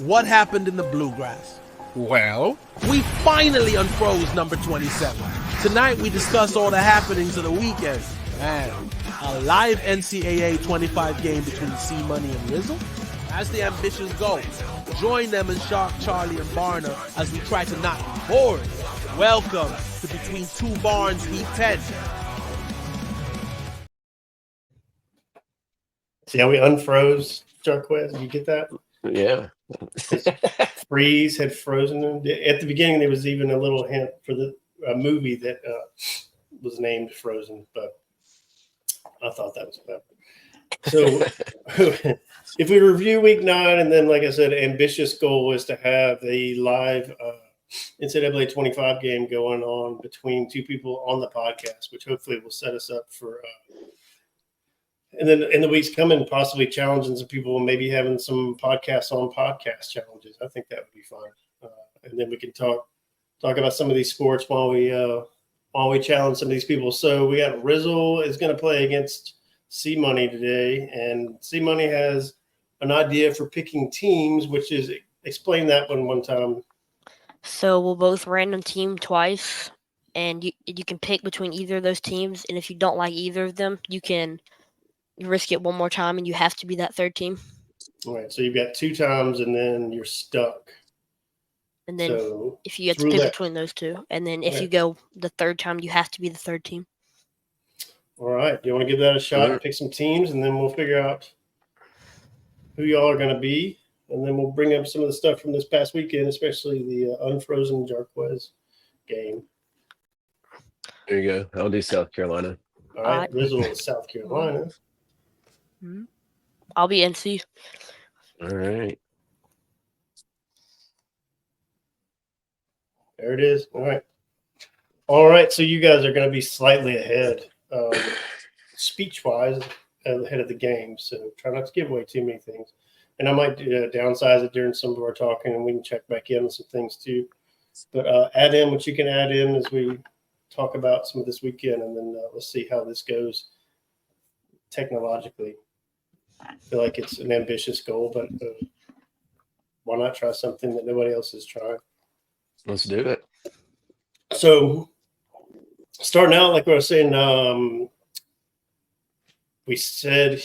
What happened in the Bluegrass? Well, We finally unfroze number 27. Tonight we discuss all the happenings of the weekend. And a live NCAA 25 game between C-Money and Rizzle. As the ambitious go, join them and Shark, Charlie, and Barner as we try to not be bored. Welcome to Between Two Barns Week 10. See how we unfroze Jarquez? Did you get that? Yeah. Freeze had frozen him. At the beginning, there was even a little hint for the movie that was named Frozen, but I thought that was clever. So if we review week 9, and then, like I said, ambitious goal is to have a live NCAA 25 game going on between two people on the podcast, which hopefully will set us up for and then in the weeks coming, possibly challenging some people, maybe having some podcasts on podcast challenges. I think that would be fun. And then we can talk about some of these sports while we challenge some of these people. So we got Rizzle is going to play against C-Money today, and C-Money has an idea for picking teams, which is explain that one time. So we'll both random team twice, and you can pick between either of those teams. And if you don't like either of them, you can risk it one more time, and you have to be that third team. All right, so you've got 2 times, and then you're stuck. And then So if you have to through pick that. between those two, and then if Okay. you go the third time, you have to be the third team. All right, do you want to give that a shot and pick some teams, and then we'll figure out who y'all are going to be, and then we'll bring up some of the stuff from this past weekend, especially the Unfrozen Jarquez game. There you go. I'll do South Carolina. All right, Rizzle is South Carolina. I'll be NC. All right. There it is. All right. So you guys are going to be slightly ahead, speech-wise, ahead of the game. So try not to give away too many things. And I might downsize it during some of our talking, and we can check back in on some things too. But add in what you can add in as we talk about some of this weekend, and then let's see how this goes technologically. I feel like it's an ambitious goal, but why not try something that nobody else is trying? Let's do it. So starting out, like I was saying, we said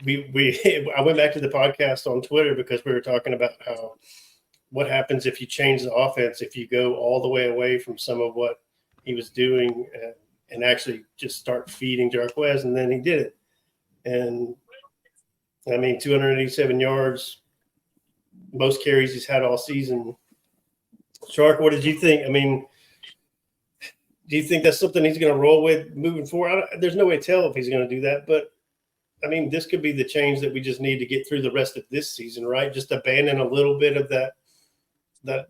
I went back to the podcast on Twitter because we were talking about what happens if you change the offense, if you go all the way away from some of what he was doing and actually just start feeding Jarquez, and then he did it. And I mean, 287 yards, most carries he's had all season. Shark, what did you think? I mean, do you think that's something he's going to roll with moving forward? There's no way to tell if he's going to do that, but I mean, this could be the change that we just need to get through the rest of this season, right? Just abandon a little bit of that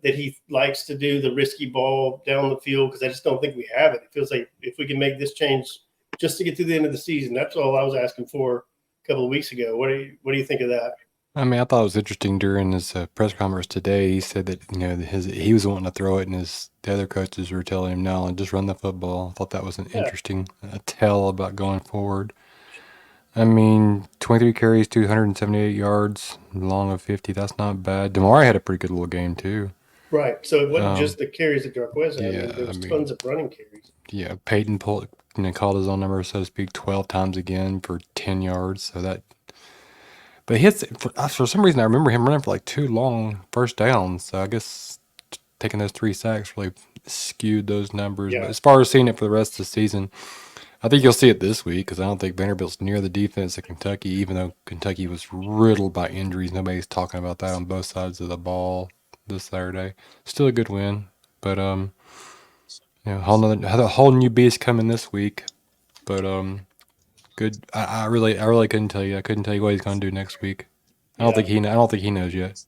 he likes to do, the risky ball down the field, because I just don't think we have it. It feels like if we can make this change just to get to the end of the season, that's all I was asking for a couple of weeks ago. What do you think of that? I mean, I thought it was interesting during his press conference today. He said that he was wanting to throw it, and the other coaches were telling him no, and just run the football. I thought that was an interesting tell about going forward. I mean, 23 carries, 278 yards, long of 50. That's not bad. Damari had a pretty good little game too. Right. So it wasn't just the carries that Jarquez had. Yeah, there was tons of running carries. Yeah, Peyton called his own number, so to speak, 12 times again for 10 yards. So that. But for some reason, I remember him running for like 2 long first downs. So I guess taking those 3 sacks really skewed those numbers. Yeah. But as far as seeing it for the rest of the season, I think you'll see it this week because I don't think Vanderbilt's near the defense of Kentucky, even though Kentucky was riddled by injuries. Nobody's talking about that on both sides of the ball this Saturday. Still a good win, but a whole new beast coming this week. But good. I really couldn't tell you. I couldn't tell you what he's going to do next week. I don't think he knows yet.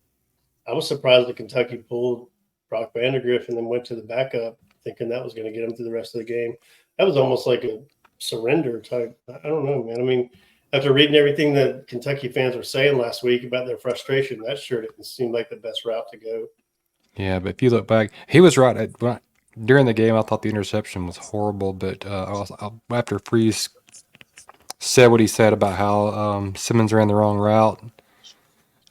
I was surprised that Kentucky pulled Brock Vandagriff and then went to the backup, thinking that was going to get him through the rest of the game. That was almost like a surrender type. I don't know, man. I mean, after reading everything that Kentucky fans were saying last week about their frustration, that sure didn't seem like the best route to go. Yeah, but if you look back, he was right. During the game, I thought the interception was horrible, but after Freeze said what he said about how Simmons ran the wrong route,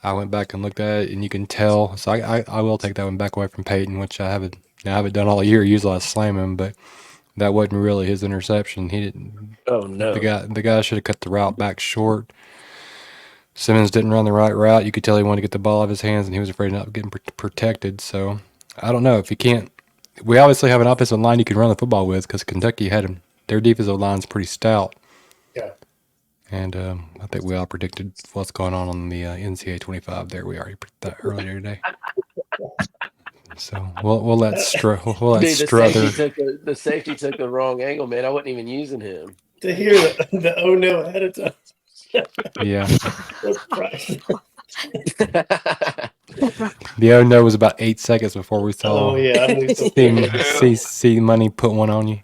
I went back and looked at it, and you can tell. So I will take that one back away from Peyton, which I haven't done all year. Usually I slam him, but that wasn't really his interception. He didn't. Oh no. The guy should have cut the route back short. Simmons didn't run the right route. You could tell he wanted to get the ball out of his hands, and he was afraid of not getting protected. So I don't know if you can't. We obviously have an offensive line you can run the football with because Kentucky had him. Their defensive line's pretty stout. Yeah. And I think we all predicted what's going on the NCAA 25 there. We already predicted that earlier today. So we'll let Dude, Struther. the safety took the wrong angle, man. I wasn't even using him. To hear the oh no ahead of time. Yeah. That's priceless. The oh no was about 8 seconds before we saw Oh yeah, I knew something. C-Money put one on you.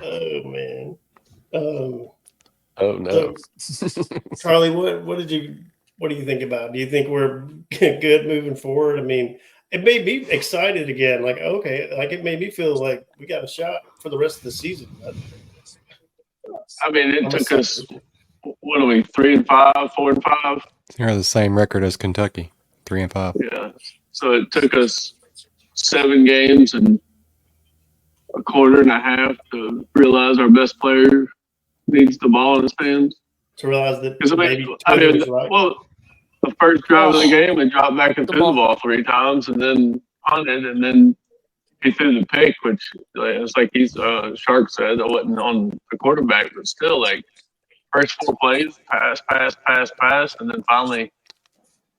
Oh man. Oh no. So, Charlie, what do you think about it? Do you think we're good moving forward? I mean, it made me excited again. Like, okay, like it made me feel like we got a shot for the rest of the season. I mean, it took us, what are we, 3-5, 4-5? They're the same record as Kentucky, 3-5. Yeah. So it took us 7 games and a quarter and a half to realize our best player needs the ball in his hands. To realize that Because maybe Twitter was right. well, the first drive of the game, we dropped back and threw the ball 3 times, and then punted, and then he threw the pick, which it's like Shark said, I wasn't on the quarterback, but still, like first 4 plays, pass, and then finally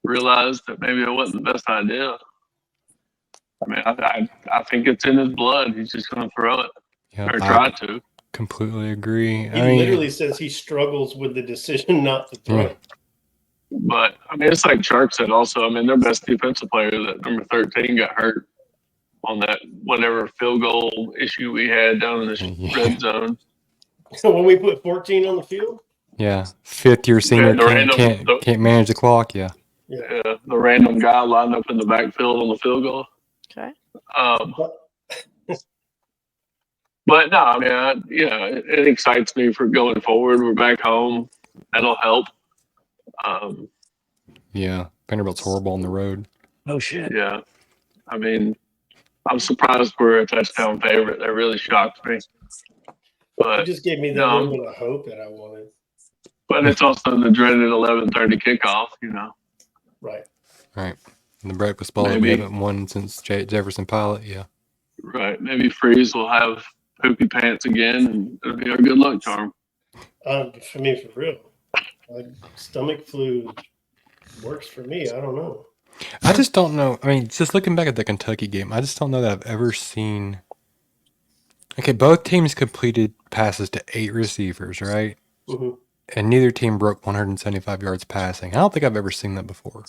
realized that maybe it wasn't the best idea. I mean, I think it's in his blood. He's just going to throw it or try to. Completely agree. He literally says he struggles with the decision not to throw. Yeah. But I mean, it's like Shark said also. I mean, their best defensive player, that number 13, got hurt on that whatever field goal issue we had down in the red zone. So when we put 14 on the field? Yeah. 5th-year senior can't manage the clock. Yeah. Yeah. The random guy lined up in the backfield on the field goal. Okay. But no, I mean, it excites me for going forward. We're back home. That'll help. Yeah. Vanderbilt's horrible on the road. Oh shit. Yeah. I mean, I'm surprised we're a touchdown favorite. That really shocked me. But it just gave me that little bit of hope that I wanted. But it's also the dreaded 11:30 kickoff, Right. Right. And the breakfast ball we haven't won since Jefferson Pilot. Yeah. Right. Maybe Freeze will have poopy pants again, and it'll be our good luck charm. For me, for real. Like, stomach flu works for me. I don't know. I just don't know. I mean, just looking back at the Kentucky game, I just don't know that I've ever seen. Okay, both teams completed passes to 8 receivers, right? Mm-hmm. And neither team broke 175 yards passing. I don't think I've ever seen that before.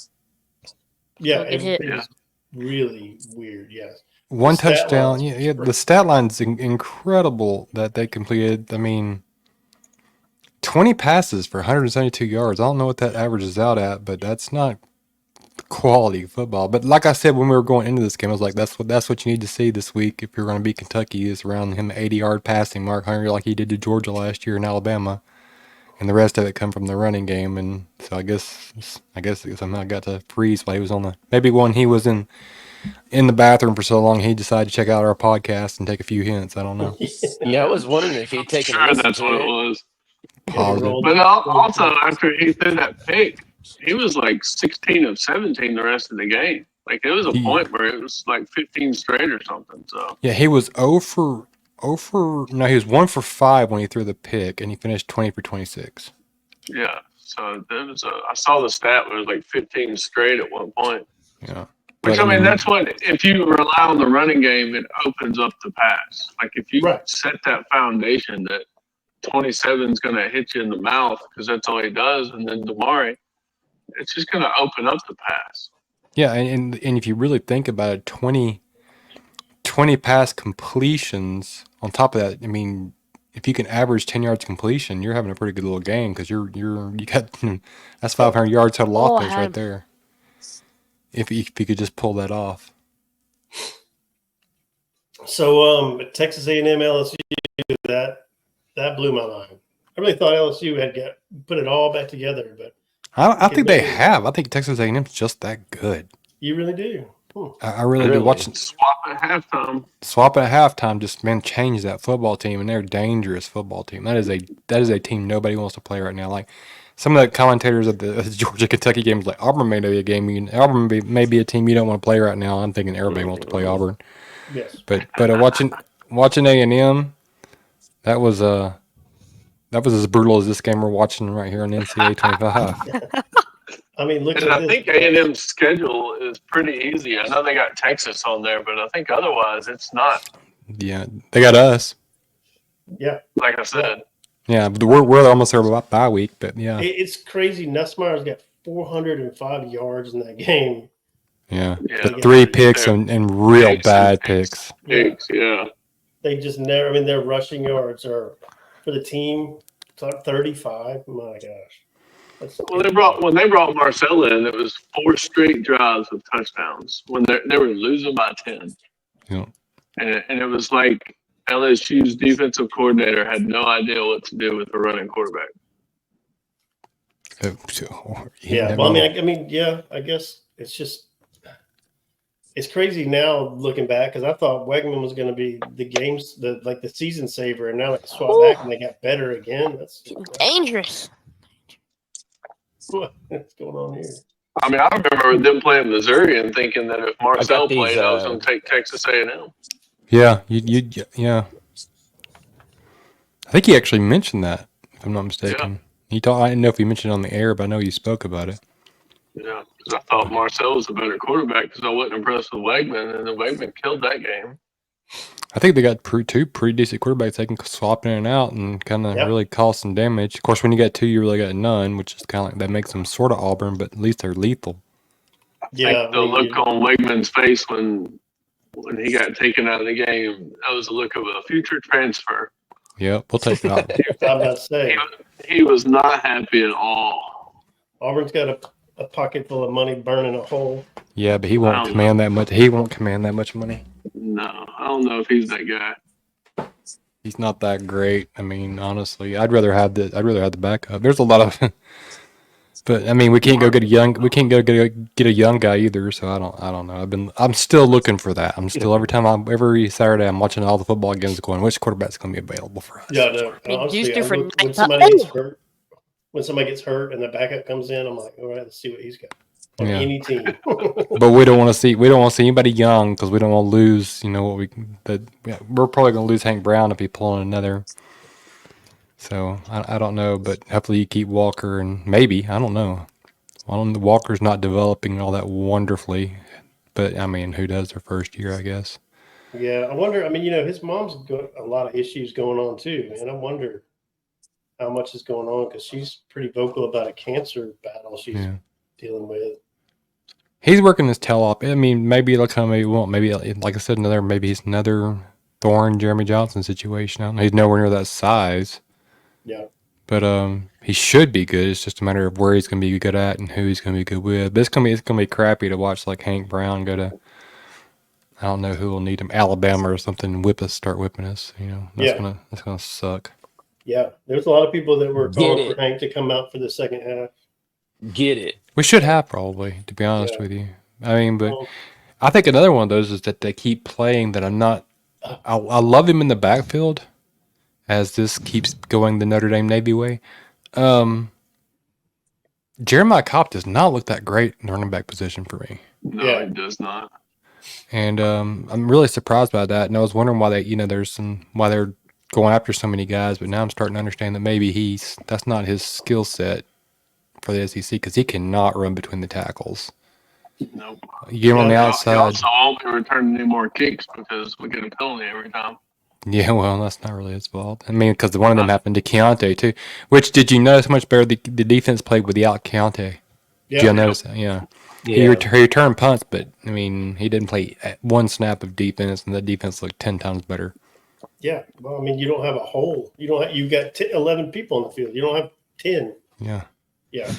Yeah, it's really weird. Yes. One touchdown. Yeah. The stat line's incredible that they completed. I mean, 20 passes for 172 yards. I don't know what that averages out at, but that's not quality football. But like I said, when we were going into this game, I was like, that's what you need to see this week if you're going to beat Kentucky, is around him 80-yard passing mark, 100 like he did to Georgia last year in Alabama, and the rest of it come from the running game. And so I guess somehow I got to Freeze while he was maybe when he was in the bathroom for so long, he decided to check out our podcast and take a few hints. I don't know. Yeah, I was wondering if he'd taken. Sure, that's what it was. Positive. But also after he threw that pick, he was like 16 of 17 the rest of the game. Like there was a point where it was like 15 straight or something. So yeah, he was 1 for 5 when he threw the pick, and he finished 20 for 26. Yeah, so there was I saw the stat where it was like 15 straight at one point. Yeah. Which, I mean, that's what, if you rely on the running game, it opens up the pass. Like, if you set that foundation that 27 is going to hit you in the mouth because that's all he does, and then Damari, it's just going to open up the pass. Yeah, and if you really think about it, 20 pass completions on top of that, I mean, if you can average 10 yards completion, you're having a pretty good little game because you got that's 500 yards total offense right there. If you could just pull that off. So Texas A&M LSU, that blew my mind. I really thought LSU had put it all back together, but I think they have. I think Texas A&M's just that good. You really do. I really do. Watching Swap at halftime. swap at halftime just change that football team, and they're a dangerous football team. That is a team nobody wants to play right now. Like some of the commentators of the Georgia Kentucky games, like Auburn may be a game. Auburn may be a team you don't want to play right now. I'm thinking everybody wants to play Auburn. Yes. But watching A&M, that was as brutal as this game we're watching right here on NCAA 25. I mean, look And at I this. think A&M's schedule is pretty easy. I know they got Texas on there, but I think otherwise it's not. Yeah, they got us. Yeah. Like I said, Yeah, but we're almost there about bye week. But yeah, It's crazy. Nussmeier's got 405 yards in that game. yeah, Yeah. the 3 picks and real Picks bad and picks. Picks, yeah. They just never. I mean, their rushing yards are for the team 35. My gosh. Well, when they brought Marcel in, it was 4 straight drives with touchdowns when they were losing by 10. Yeah. And it was like LSU's defensive coordinator had no idea what to do with a running quarterback. Yeah. Well, I mean, yeah. I guess it's crazy now looking back because I thought Wegman was going to be the season saver, and now they swapped back and they got better again. That's Dangerous. what's going on here. I mean, I remember them playing Missouri and thinking that if Marcel these, played, I was going to take Texas A&M. Yeah, yeah. I think he actually mentioned that, if I'm not mistaken. I didn't know if he mentioned it on the air, but I know you spoke about it. Yeah, because I thought Marcel was a better quarterback because I wasn't impressed with Wegman, and then Wegman killed that game. I think they got two pretty decent quarterbacks. They can swap in and out and kind of really cause some damage. Of course, when you got 2, you really got none, which is kind of like that makes them sort of Auburn, but at least they're lethal. I think the look on Wegman's face when he got taken out of the game, that was the look of a future transfer. Yeah, we'll take that. I'm about to say He was not happy at all. Auburn's got a pocket full of money burning a hole. Yeah, but he won't command that much. He won't command that much money. No, I don't know if he's that guy. He's not that great. I mean, honestly, I'd rather have the backup. There's a lot of, but I mean, we can't go get a young guy either. So I don't know. I'm still looking for that. I'm still every Saturday I'm watching all the football games, going, which quarterback's going to be available for us? Yeah, no. I mean, Honestly, used to for when 9 somebody gets hurt and the backup comes in, I'm like, all right, let's see what he's got on any team. But we don't want to see anybody young because we don't want to lose. You know what we're probably going to lose Hank Brown if he pull in another. So I don't know, but hopefully you keep Walker and maybe I don't know. Walker's not developing all that wonderfully, but I mean, who does their first year? I guess. Yeah, I wonder. I mean, his mom's got a lot of issues going on too, and I wonder how much is going on because she's pretty vocal about a cancer battle she's dealing with. He's working his tail off. I mean, maybe it'll come, maybe it won't. Maybe, like I said, maybe he's another Thorne, Jeremy Johnson situation. I don't know. He's nowhere near that size. Yeah. But he should be good. It's just a matter of where he's going to be good at and who he's going to be good with. But it's going to be crappy to watch like Hank Brown go to, I don't know who will need him, Alabama or something, and start whipping us. That's gonna suck. Yeah, there's a lot of people that were calling for Hank to come out for the second half. Get it. We should have probably, to be honest with you. I mean, but I think another one of those is that they keep playing that I'm not. I love him in the backfield, as this keeps going the Notre Dame Navy way. Jeremiah Cobb does not look that great in the running back position for me. No, he does not. And I'm really surprised by that. And I was wondering why why they're going after so many guys. But now I'm starting to understand that maybe that's not his skill set for the SEC because he cannot run between the tackles. Nope. You get him on the outside. He also won't be returning any more kicks because we get a penalty every time. Yeah, well, that's not really his fault. I mean, because one of them happened to Keontae, too. Which, did you notice how much better the defense played without Keontae? Did you notice that? Yeah. He returned punts, but, I mean, he didn't play one snap of defense, and the defense looked 10 times better. Yeah. Well, I mean, you don't have a hole. You've got 11 people on the field. You don't have 10. Yeah. Yeah.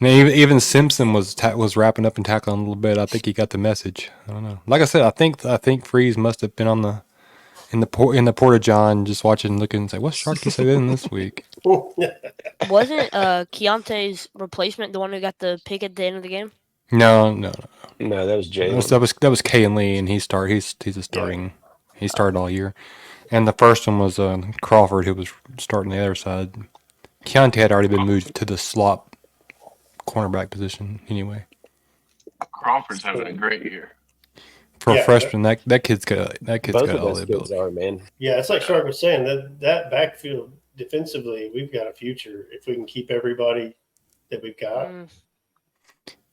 And even Simpson was wrapping up and tackling a little bit. I think he got the message. I don't know. Like I said, I think Freeze must have been in the Porta John, just watching, looking, and say, what's Sharky saying this week? Wasn't Keontae's replacement the one who got the pick at the end of the game? No. No, that was That was Kay and Lee, and he's a starting. He started all year, and the first one was Crawford, who was starting the other side. Keontae had already been moved to the slot cornerback position anyway. Crawford's having a great year. For a freshman, that kid's got Both all of those the kids ability. are, man. Yeah, it's like Shark was saying, that backfield defensively, we've got a future if we can keep everybody that we've got.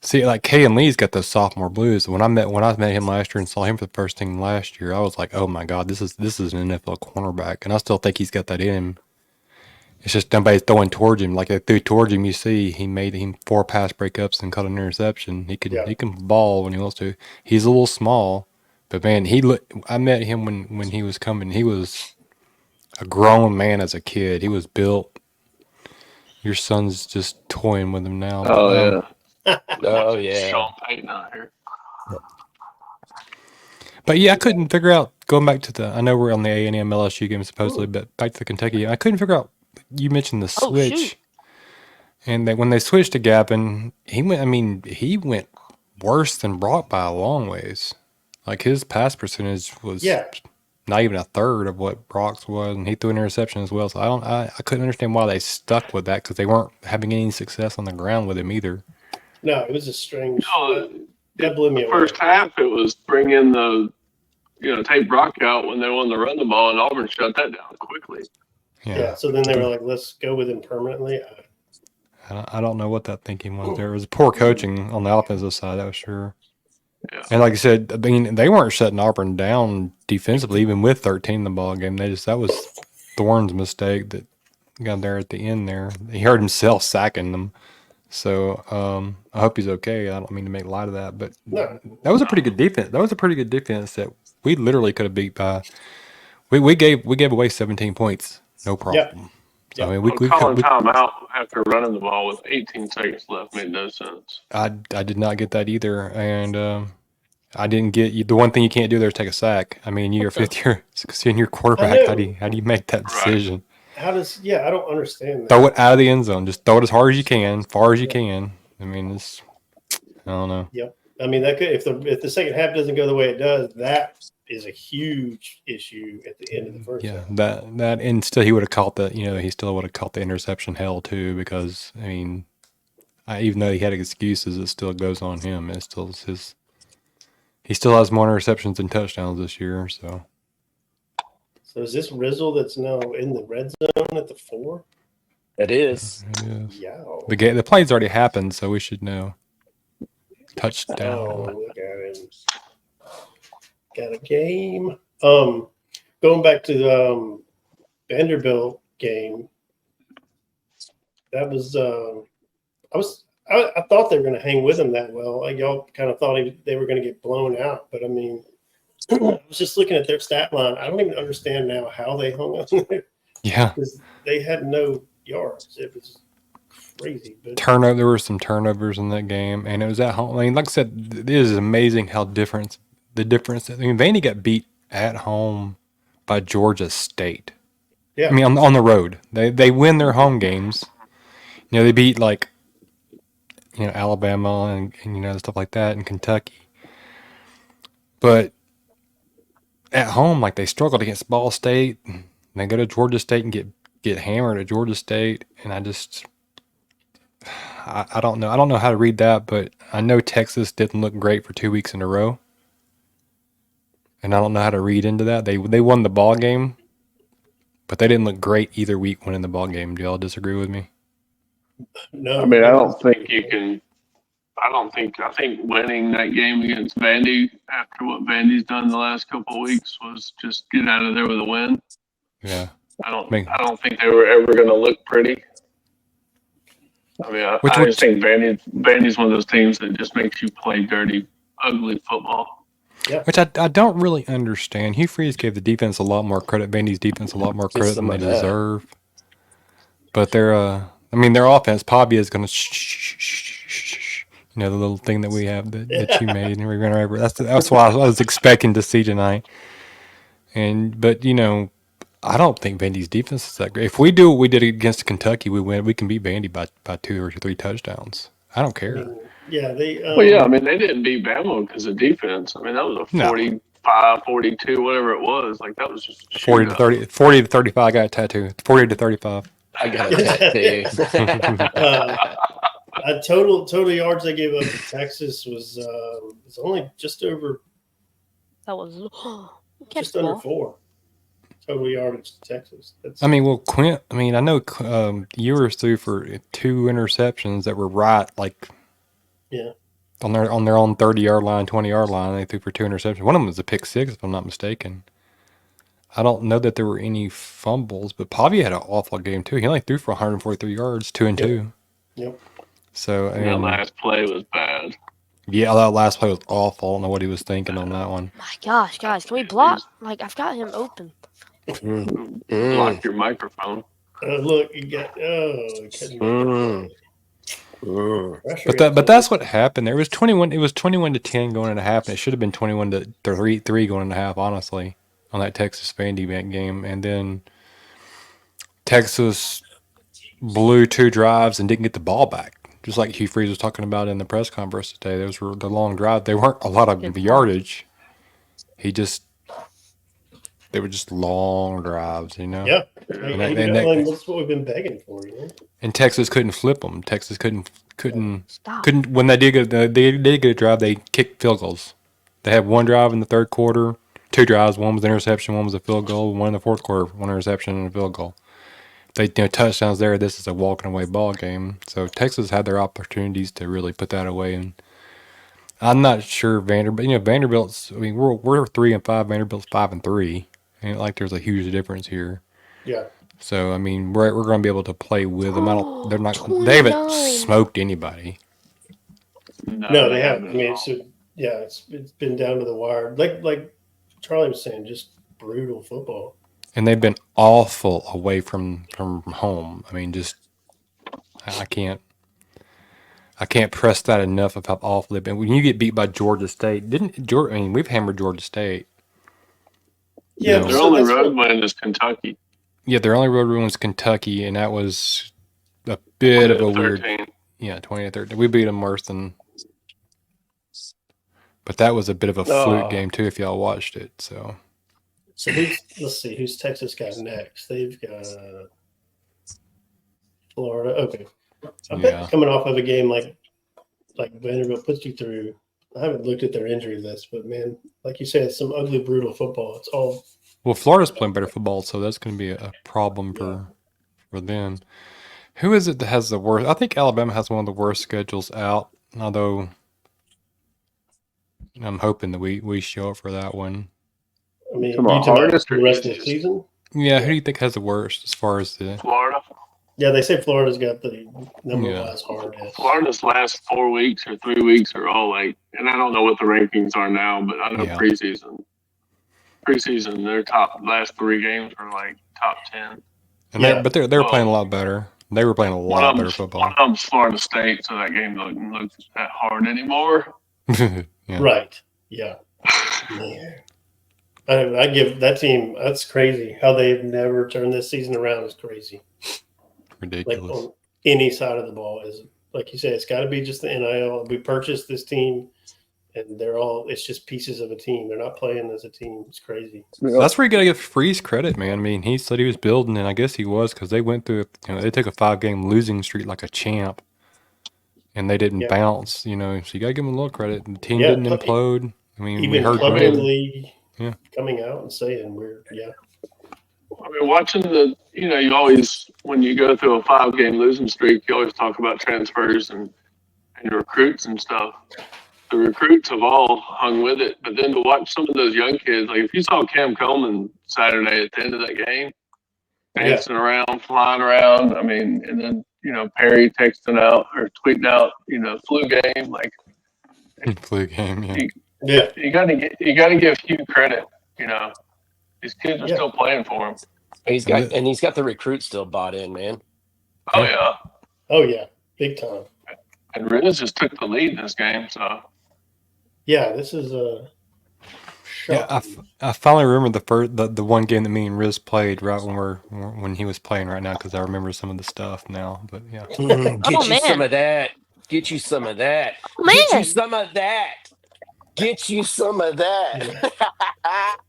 See, like Kay and Lee's got those sophomore blues. When I met him last year and saw him for the first time last year, I was like, oh my god, this is an NFL cornerback, and I still think he's got that in him. It's just nobody's throwing towards him. Like they threw towards him, you see, he made him 4 pass breakups and caught an interception. He can ball when he wants to. He's a little small, but man, I met him when he was coming. He was a grown man as a kid. He was built. Your son's just toying with him now. Oh, Oh, yeah. Sean Payton out here. But yeah, I couldn't figure out, going back to I know we're on the A&M LSU game supposedly, but back to the Kentucky, I couldn't figure out, you mentioned the switch. shoot. And when they switched to Gavin, he went worse than Brock by a long ways. Like his pass percentage was not even a third of what Brock's was, and he threw an interception as well. So I couldn't understand why they stuck with that, because they weren't having any success on the ground with him either. No, it was a strange. No, that blew me the away. first half, it was bring in take Brock out when they wanted to run the ball, and Auburn shut that down quickly. Yeah. So then they were like, let's go with him permanently. I don't know what that thinking was there. It was poor coaching on the offensive side, that was sure. Yeah. And like I said, I mean, they weren't shutting Auburn down defensively, even with 13 in the ball game. That was Thorne's mistake that got there at the end there. He hurt himself sacking them. So I hope he's okay. I don't mean to make light of that, but that was a pretty good defense. That was a pretty good defense that we literally could have beat by. We gave away 17 points, no problem. Yeah. I mean, Calling timeout after running the ball with 18 seconds left made no sense. I did not get that either, and I didn't get the one thing you can't do there is take a sack. I mean, you're a fifth-year senior quarterback. How do you make that decision? How does? Yeah, I don't understand that. Throw it out of the end zone. Just throw it as hard as you can, far as you can. I mean, I don't know. Yep. I mean, that could, if the second half doesn't go the way it does, that is a huge issue at the end of the first half. That and still he would have caught he still would have caught the interception hell too, because I mean, even though he had excuses, it still goes on him. It's still his. He still has more interceptions than touchdowns this year. So is this Rizzle that's now in the red zone at the 4? It is. Yeah. The play's already happened, so we should know. Touchdown. Oh, look at him. Got a game. Going back to the Vanderbilt game. That was I thought they were going to hang with him that well. Like y'all kind of thought they were going to get blown out, but I mean, I was just looking at their stat line. I don't even understand now how they hung on there. Yeah, because they had no yards. It was crazy. But there were some turnovers in that game, and it was at home. I mean, like I said, it is amazing how the difference. I mean, Vandy got beat at home by Georgia State. Yeah, I mean on the road. They win their home games. They beat Alabama and stuff like that, and Kentucky. But at home, they struggled against Ball State. And they go to Georgia State and get hammered at Georgia State, and I don't know. I don't know how to read that, but I know Texas didn't look great for 2 weeks in a row, and I don't know how to read into that. They won the ball game, but they didn't look great either week winning the ball game. Do y'all disagree with me? no. I mean, I don't think you can. I think winning that game against Vandy after what Vandy's done the last couple of weeks was just get out of there with a win. Yeah. I don't think they were ever going to look pretty. I mean, I just think Vandy's one of those teams that just makes you play dirty, ugly football. Yeah. Which I don't really understand. Hugh Freeze gave the defense a lot more credit, Vandy's defense a lot more credit than they deserve. But their offense, Pavia is going to the little thing that we have that you made, and we're going to. That's what I was expecting to see tonight. But I don't think Vandy's defense is that great. If we do what we did against Kentucky, we win. We can beat Vandy by 2 or 3 touchdowns. I don't I care. mean, yeah, they. Well, yeah, I mean, they didn't beat Bama because of defense. I mean, that was a No. 45, 42, whatever it was. Like, that was just a 40 to shootout. 30, 40 to 35. I got a tattoo. 40 to 35. I got a tattoo. Total yards they gave up to Texas was only just over That was just under 4 total yardage to Texas. That's, I mean, well, Quint. I mean, I know Ewers threw for 2 interceptions that were right, like yeah, on their own 30-yard line, 20-yard line. They threw for 2 interceptions. One of them was a pick six, if I'm not mistaken. I don't know that there were any fumbles, but Pavia had an awful game too. He only threw for 143 yards, 2 and 2. Yep. So And that last play was bad. yeah, that last play was awful. I don't know what he was thinking on that one. My gosh, guys, can we block? Like, I've got him open. Block your microphone. Look, you got But that's what happened. There was 21. It was 21-10 going into half, and it should have been 21-3 going into half. Honestly, on that Texas Vandy game, and then Texas blew 2 drives and didn't get the ball back. Just like Hugh Freeze was talking about in the press conference today. Those were the long drive. They weren't a lot of yardage. They were just long drives, Yeah, that's what we've been begging for, And Texas couldn't flip them. Texas couldn't Stop. when they did get a drive, they kicked field goals. They had 1 drive in the third quarter, 2 drives. One was an interception, one was a field goal. One in the fourth quarter, 1 interception and a field goal. They touchdowns there. This is a walking away ball game. So Texas had their opportunities to really put that away. And I'm not sure Vanderbilt's. I mean, we're 3-5. Vanderbilt's 5-3. Ain't like there's a huge difference here. Yeah. So I mean, we're going to be able to play with them. They haven't smoked anybody. No, they haven't. I mean, it's been down to the wire. Like Charlie was saying, just brutal football. And they've been awful away from home. I mean, just I can't press that enough of how awful they've been. When you get beat by Georgia State, we've hammered Georgia State. Yeah, their only road win is Kentucky. Yeah, their only road win was Kentucky, and that was a bit of a weird. 20-13. We beat them worse than. But that was a bit of a fluke game too, if y'all watched it. So let's see who's Texas got next. They've got Florida. Okay, I bet coming off of a game like Vanderbilt puts you through. I haven't looked at their injury list, but man, like you said, it's some ugly, brutal football. It's all. Well, Florida's playing better football, so that's going to be a problem for them. Who is it that has the worst? I think Alabama has one of the worst schedules out, although I'm hoping that we show up for that one. I mean, you talking about the rest of the season? Yeah, who do you think has the worst as far as the Florida? Yeah, they say Florida's got the number one hardest. Florida's last 4 weeks or 3 weeks are all like, and I don't know what the rankings are now, but I know preseason, their last 3 games were like top 10. And they're playing a lot better. They were playing a lot better football. One of them's Florida State, so that game doesn't look that hard anymore. Right. Yeah. Man. I give that team, that's crazy. How they've never turned this season around is crazy. Ridiculous. Like on any side of the ball is, like you said, it's got to be just the NIL. We purchased this team, and it's just pieces of a team. They're not playing as a team. It's crazy. That's where you got to give Freeze credit, man. I mean, he said he was building, and I guess he was, because they went through, they took a 5-game losing streak like a champ, and they didn't bounce, so you got to give them a little credit. The team didn't implode. I mean, even we heard Club in the league coming out and saying I mean, watching you always, when you go through a 5-game losing streak, you always talk about transfers and recruits and stuff. The recruits have all hung with it, but then to watch some of those young kids, like if you saw Cam Coleman Saturday at the end of that game, dancing around, flying around, I mean, and then, Perry texting out or tweeting out, flu game, like flu game, You gotta give Hugh credit, These kids are still playing for him. He's got the recruits still bought in, man. Oh yeah. Oh yeah. Big time. And Riz just took the lead in this game, so yeah, this is Yeah, I finally remember the one game that me and Riz played right when he was playing right now because I remember some of the stuff now. But yeah, Get Oh, you some man. of that. Get you some of that. Oh, Get you man. some of that. Get you some of that.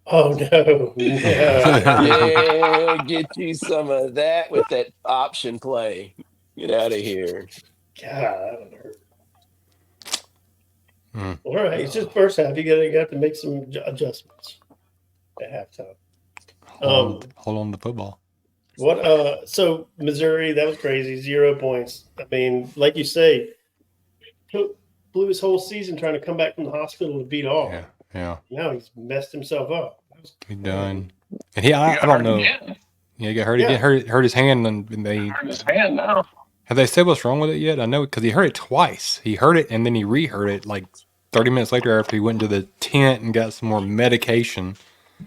Oh no, no. Yeah, get you some of that with that option play. Get out of here. God, that would hurt. Mm. All right, it's just first half. You got to make some adjustments at halftime. hold on to the football. What? So Missouri, that was crazy. 0 points. I mean, like you say, blew his whole season trying to come back from the hospital to beat all. Yeah. Now he's messed himself up. He done. And I don't know. Again. Yeah, he got hurt again. Hurt his hand, and they Hurt his hand now. have they said what's wrong with it yet? I know because he hurt it twice. He hurt it and then he re-hurt it like 30 minutes later after he went into the tent and got some more medication.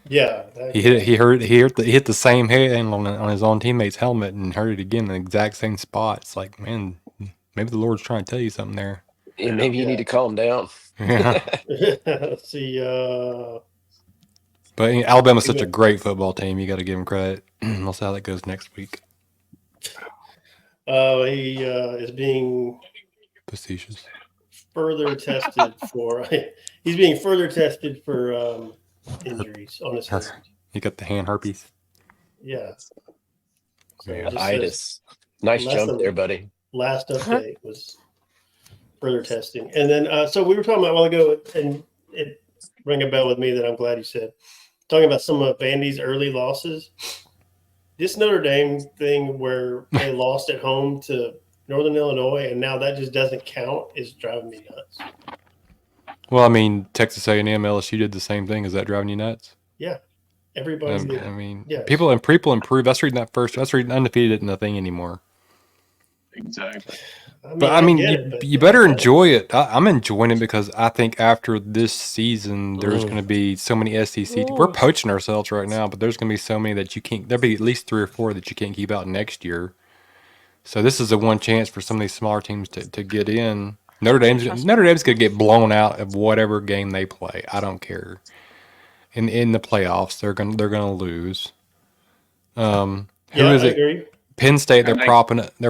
Yeah, He hit the same head on his own teammate's helmet and hurt it again in the exact same spot. It's like, man, maybe the Lord's trying to tell you something there. Yeah, maybe you need to calm down. Yeah. Let's see. But Alabama's such a great football team. You got to give them credit. We'll see how that goes next week. He is being Facetious. further tested for. He's being further tested for injuries on his hand. You got the hand herpes. Yeah. So Yeah. it just Itis. says Nice less jump than- there, buddy. last update was further testing, and then so we were talking about a while ago, and it rang a bell with me that I'm glad you said. Talking about some of Vandy's early losses. This Notre Dame thing where they lost at home to Northern Illinois, and now that just doesn't count is driving me nuts. Well, I mean, Texas A&M, LSU did the same thing. Is that driving you nuts? Yeah, everybody did. I mean, Yes. people improve. That's reading that first. That's reading undefeated isn't a thing anymore. Exactly. But I mean, get you, it, but you better enjoy it. I'm enjoying it because I think after this season, there's going to be so many SEC. We're poaching ourselves right now, but there's going to be so many that you can't. There'll be at least 3 or 4 that you can't keep out next year. So this is the one chance for some of these smaller teams to get in. Notre Dame's going to get blown out of whatever game they play. I don't care. In the playoffs, they're going to lose. Who is I it? agree. Penn State, they're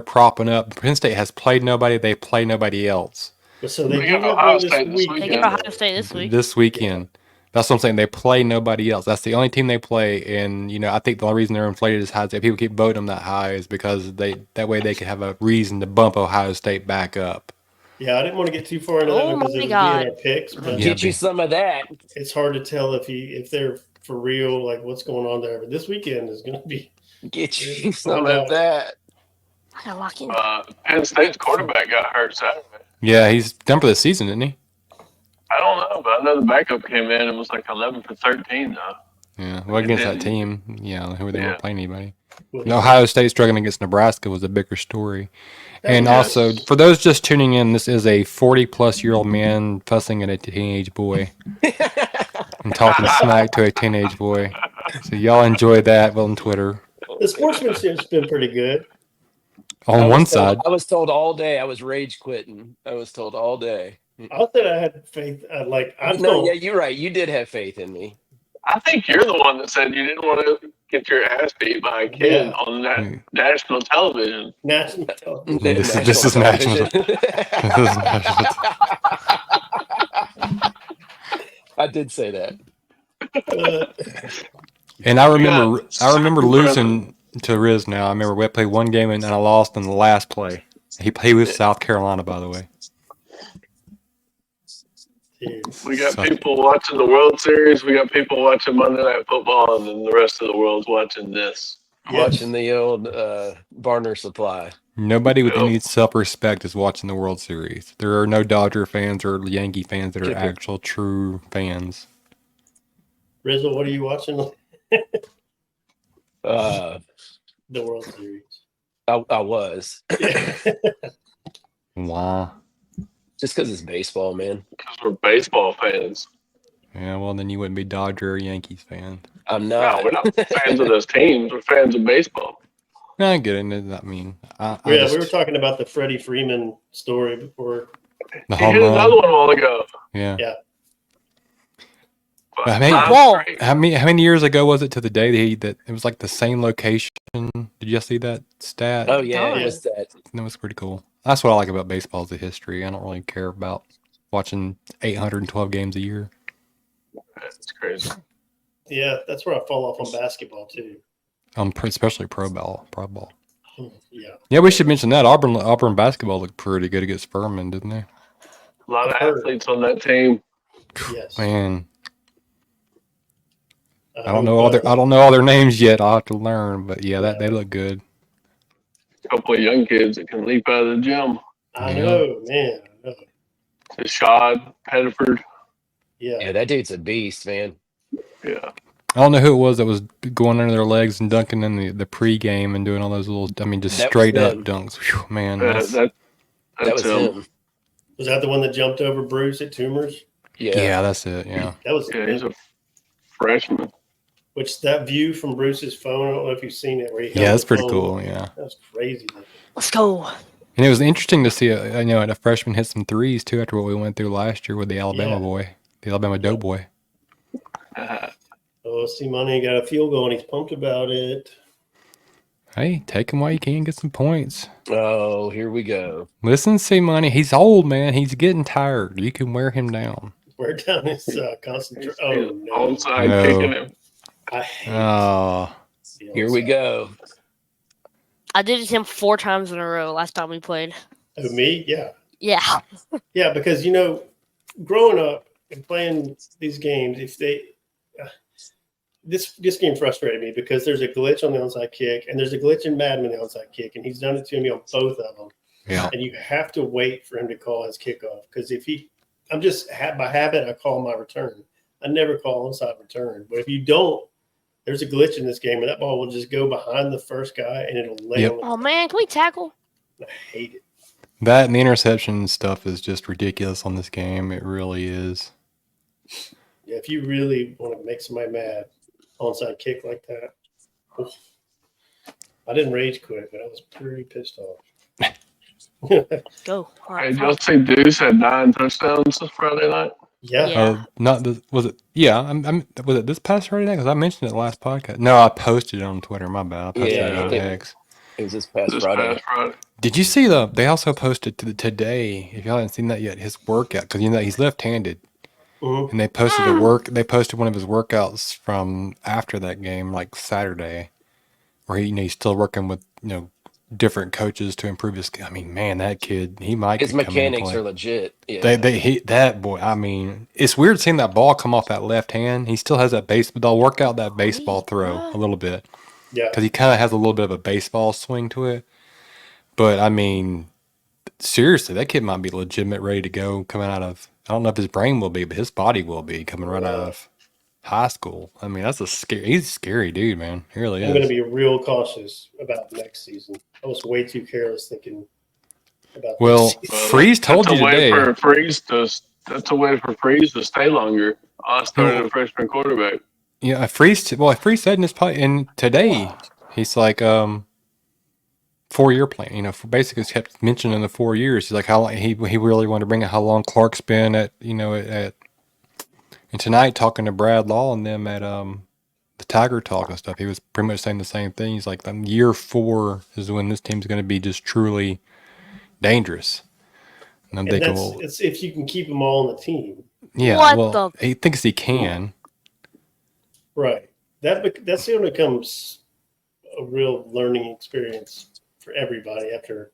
propping up. Penn State has played nobody. They play nobody else. But so they We give got up Ohio one this State this week. They weekend. get Ohio State this week. This weekend. That's what I'm saying. They play nobody else. That's the only team they play. And, I think the only reason they're inflated as high as people keep voting them that high is because that way they could have a reason to bump Ohio State back up. Yeah, I didn't want to get too far into that Oh because my it would God. be in our picks, but Yeah, Get you some of that. it's hard to tell if they're for real, like what's going on there. But this weekend is going to be. Get you some of that. I gotta lock in. Penn State's quarterback got hurt Saturday. Yeah, he's done for the season, isn't he? I don't know, but I know the backup came in and was like 11 for 13 though. Yeah. Well, against that didn't. team, who they Yeah. weren't playing anybody. What And Ohio State struggling against Nebraska was a bigger story. And Yes. also, for those just tuning in, this is a 40-plus-year-old man fussing at a teenage boy and talking smack to a teenage boy. So y'all enjoy that on Twitter. The sportsmanship's been pretty good. On one side, I was told all day I was rage quitting. I was told all day. I thought I had faith. No, yeah, you're right. You did have faith in me. I think you're the one that said you didn't want to get your ass beat by a kid Yeah. on that national television. national television. This is national. I did say that. And I remember losing to Riz now. I remember we played one game and I lost in the last play. He was South Carolina, by the way. We got So- people watching the World Series. We got people watching Monday Night Football, and then the rest of the world's watching this. Watching the old Barner Supply. Nobody with any self-respect is watching the World Series. There are no Dodger fans or Yankee fans that are actual true fans. Rizzle, what are you watching? Uh, The World Series. I was. Wow. Just because it's baseball, man. Because we're baseball fans. Yeah, well, then you wouldn't be Dodger or Yankees fan. I'm No, not. we're not fans of those teams. We're fans of baseball. No, I get it. I mean, We were talking about the Freddie Freeman story before. the He home hit another run. one a while ago. Yeah. Yeah. I mean, The ball. how many years ago was it to the day that it was like the same location? Did you see that stat? Oh yeah, Darn. it was that. That was pretty cool. That's what I like about baseball is the history. I don't really care about watching 812 games a year. That's crazy. Yeah, that's where I fall off on basketball too. Especially pro ball. Yeah, Yeah, we should mention that Auburn basketball looked pretty good against Furman, didn't they? A lot of I've heard. athletes on that team. yes. Man, I don't know all their names yet. I'll have to learn, but yeah, they look good. A couple of young kids that can leap out of the gym. I know, man. I know. Shad, Pettiford. Yeah. Yeah, that dude's a beast, man. Yeah. I don't know who it was that was going under their legs and dunking in the pregame and doing all those little, just That was straight up them. dunks. Whew, man, That That was him. Was that the one that jumped over Bruce at Tumors? Yeah. that's it. Yeah, That was Yeah, he's a freshman. which that view from Bruce's phone. I don't know if you've seen it. Where he held yeah, that's the pretty phone. cool. Yeah, That was crazy. Let's go. and it was interesting to see a freshman hit some threes too after what we went through last year with the Alabama Yeah. boy, the Alabama Doughboy. Oh, C-Money got a field goal and he's pumped about it. Hey, take him while you can, get some points. Oh, here we go. Listen, C-Money, he's old, man. He's getting tired. You can wear him down. We're down his concentration. Oh He's no! onside No. kicking him. I hate Oh, the Here we onside. go. I did it to him 4 times in a row last time we played. Oh, me? Yeah, Yeah. yeah. Because growing up and playing these games, if they this game frustrated me because there's a glitch on the onside kick and there's a glitch in Madden on the onside kick, and he's done it to me on both of them. yeah. And you have to wait for him to call his kickoff because I'm just by habit I call my return. I never call onside return, but if you don't, there's a glitch in this game, and that ball will just go behind the first guy and it'll lay Yep. on the Oh man, can we tackle? I hate it. That and the interception stuff is just ridiculous on this game. It really is. Yeah, if you really want to make somebody mad, onside kick like that. Oof. I didn't rage quit, but I was pretty pissed off. Go. All Hey, right. did y'all see Deuce had 9 touchdowns this Friday night? Yeah. Yeah. Was it? Yeah, was it this past Friday night? Because I mentioned it last podcast. No, I posted it on Twitter. My bad. I posted Yeah, it on I think- X. It was this past This Friday. past Friday. Did you see they also posted today, if y'all haven't seen that yet, his workout, because he's left-handed. Mhm. And they posted they posted one of his workouts from after that game, like Saturday, where he's still working with, different coaches to improve his, I mean, man, that kid, he might His come in and mechanics play. are legit. Yeah. That boy, I mean, it's weird seeing that ball come off that left hand. He still has that they'll work out that baseball throw a little bit. Yeah. Because he kind of has a little bit of a baseball swing to it. But, I mean, seriously, that kid might be legitimate ready to go coming out of, I don't know if his brain will be, but his body will be coming right out of high school. I mean, he's a scary dude, man. He really I'm going to is. be real cautious about next season. I was way too careless thinking about Well, this season. Freeze told you That's a way today. for Freeze to stay longer. I started a freshman quarterback. Yeah, Freeze said in his and today, he's like, 4-year plan. Basically kept mentioning the 4 years. He's like, how long he really wanted to bring it. How long Clark's been at and tonight talking to Brad Law and them at the Tiger Talk and stuff. He was pretty much saying the same thing. He's like, year 4 is when this team's going to be just truly dangerous. And I'm And thinking, that's well, it's if you can keep them all on the team. yeah, What well, the- he thinks he can. Right. That's going to becomes a real learning experience for everybody after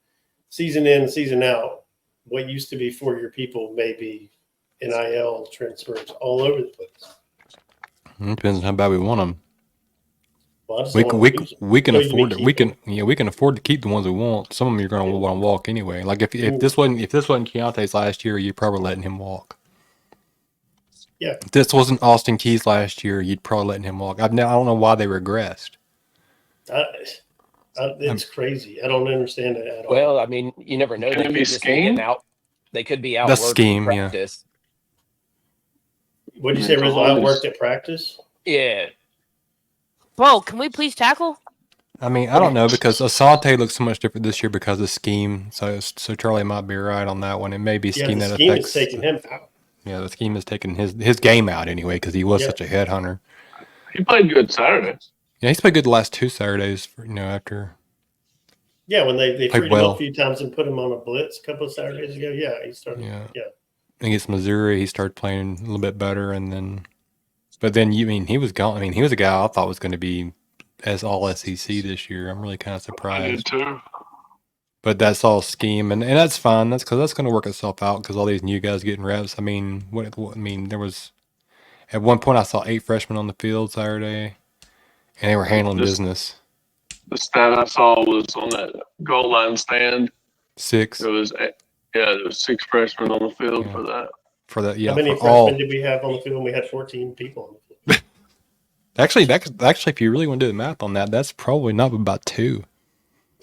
season in and season out. What used to be 4-year people may be NIL transfers all over the place. It depends on how bad we want them. Well, I just We don't can wanna lose them. we can So you afford may it. We keep can we can afford to keep the ones we want. Some of them you're going to want to walk anyway. Like if this wasn't Keontae's last year, you're probably letting him walk. Yeah. If this wasn't Austin Keys last year, you'd probably letting him walk. I don't know why they regressed. It's crazy. I don't understand it at all. Well, I mean, you never know. Can They it could be just be scheme? getting out. They could be That's outworked scheme, in yeah. practice. What did you say, Rizzle? Outworked at practice? Yeah. Bro, can we please tackle? I mean, I don't know because Asante looks so much different this year because of scheme. So Charlie might be right on that one. It may be Yeah, scheme the that scheme affects. is taking him out. the scheme has taken his game out anyway because he was such a headhunter. He played good Saturday. Yeah, he's played good the last 2 Saturdays. After. Yeah, when they Played freed him well. up a few times and put him on a blitz a couple of Saturdays ago. Yeah, he started. Yeah. Yeah. Against Missouri, he started playing a little bit better, but then he was gone. I mean, he was a guy I thought was going to be as all SEC this year. I'm really kind of I did surprised. too. But that's all scheme, and that's fine. That's because that's going to work itself out because all these new guys getting reps. I mean, there was at one point I saw 8 freshmen on the field Saturday, and they were handling business. The stat I saw was on that goal line stand. 6 There was 6 freshmen on the field for that. for that. How many for all. freshmen did we have on the field? We had 14 people on the field. Actually, if you really want to do the math on that, that's probably not about 2.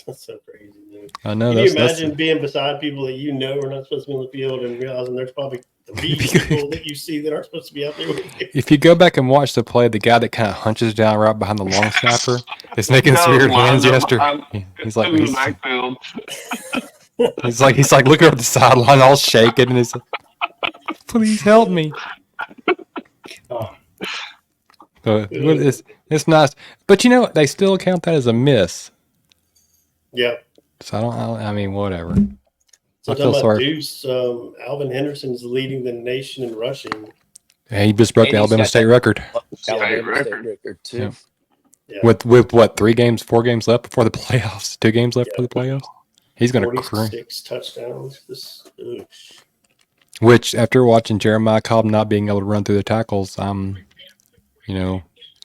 That's so crazy, dude. I know. Can you imagine being beside people that are not supposed to be on the field and realizing there's probably 3 people that you see that aren't supposed to be out there with you? If you go back and watch the play, the guy that kind of hunches down right behind the long snapper is making some weird hands yesterday. He's like, in the backfield. he's like looking over the sideline, all shaking, and he's like, "Please help me." Oh. So it's nice, but they still count that as a miss. Yeah. So I mean, whatever. So I feel talking about sorry. Deuce, Alvin Henderson's leading the nation in rushing. Yeah, he just broke the Alabama State record. Alabama State record too. Yeah. Yeah. With what 4 games left before the playoffs? 2 games left for the playoffs. He's going to crank. 46 touchdowns. Which, after watching Jeremiah Cobb not being able to run through the tackles, of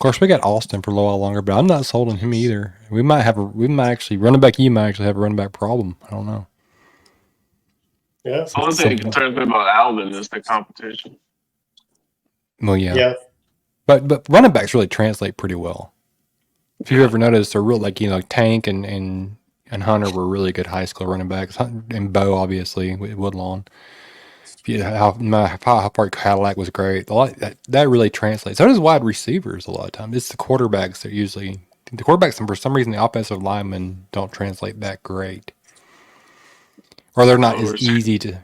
course we got Austin for a little while longer, but I'm not sold on him either. We might actually have a running back problem. I don't know. Yeah. The only thing that concerns me about Alvin is the competition. Well, yeah. Yeah. But running backs really translate pretty well. If you ever noticed, they're real Tank and Hunter were really good high school running backs, and Bo obviously with Woodlawn. How far Cadillac was great. That really translates. So does wide receivers a lot of times. It's the quarterbacks that usually and for some reason the offensive linemen don't translate that great, or they're not as easy to.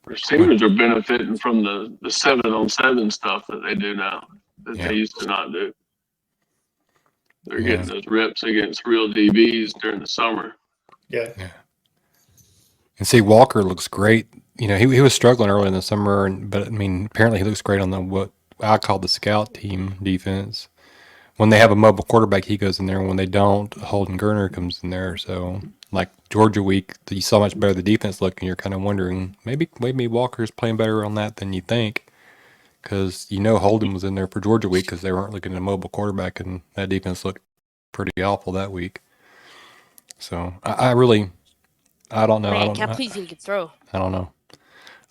Receivers are benefiting from the 7-on-7 stuff that they do now that they used to not do. They're getting those reps against real DBs during the summer. Yeah. And see, Walker looks great. He was struggling early in the summer, but I mean, apparently he looks great on what I call the scout team defense. When they have a mobile quarterback, he goes in there. And when they don't, Holden Gerner comes in there. So, like Georgia week, you saw much better the defense look, and you're kind of wondering maybe Walker's playing better on that than you think, because Holden was in there for Georgia week because they weren't looking at a mobile quarterback, and that defense looked pretty awful that week. So I don't know. Man, can't please he can throw. I don't know.